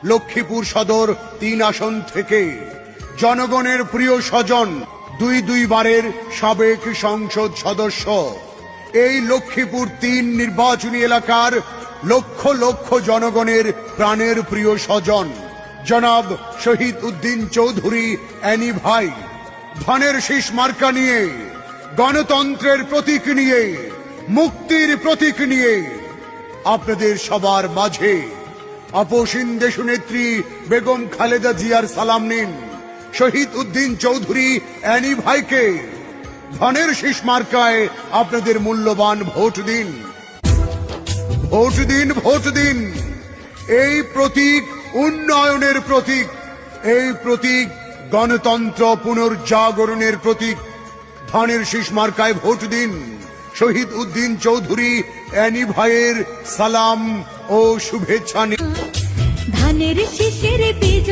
লক্ষ্মীপুর সদর ৩ আসন থেকে জনগণের প্রিয় স্বজন ২ বারের সাবেক সংসদ সদস্য এই লক্ষ্মীপুর ৩ নির্বাচনী এলাকার লক্ষ লক্ষ জনগণের প্রাণের প্রিয় স্বজন জনাব শহীদ উদ্দিন চৌধুরী অ্যানি ভাই ধানের শীষ মার্কা নিয়ে, গণতন্ত্রের প্রতীক নিয়ে, মুক্তির প্রতীক নিয়ে আপনাদের সবার মাঝে আপসীন দেশনেত্রী বেগম খালেদা জিয়ার সালাম নিন। শহীদ উদ্দিন চৌধুরী অ্যানি ভাইকে ধানের শীষ মার্কায় আপনাদের মূল্যবান ভোট দিন। ভোট দিন, ভোট দিন। এই প্রতীক উন্নয়নের প্রতীক, এই প্রতীক গণতন্ত্র পুনর্জাগরণের প্রতীক। ধানের শীষ মার্কায় ভোট দিন। শহীদ উদ্দিন চৌধুরী অ্যানি ভাইয়ের সালাম ও শুভেচ্ছা নিন। ধানের শীষের বীজ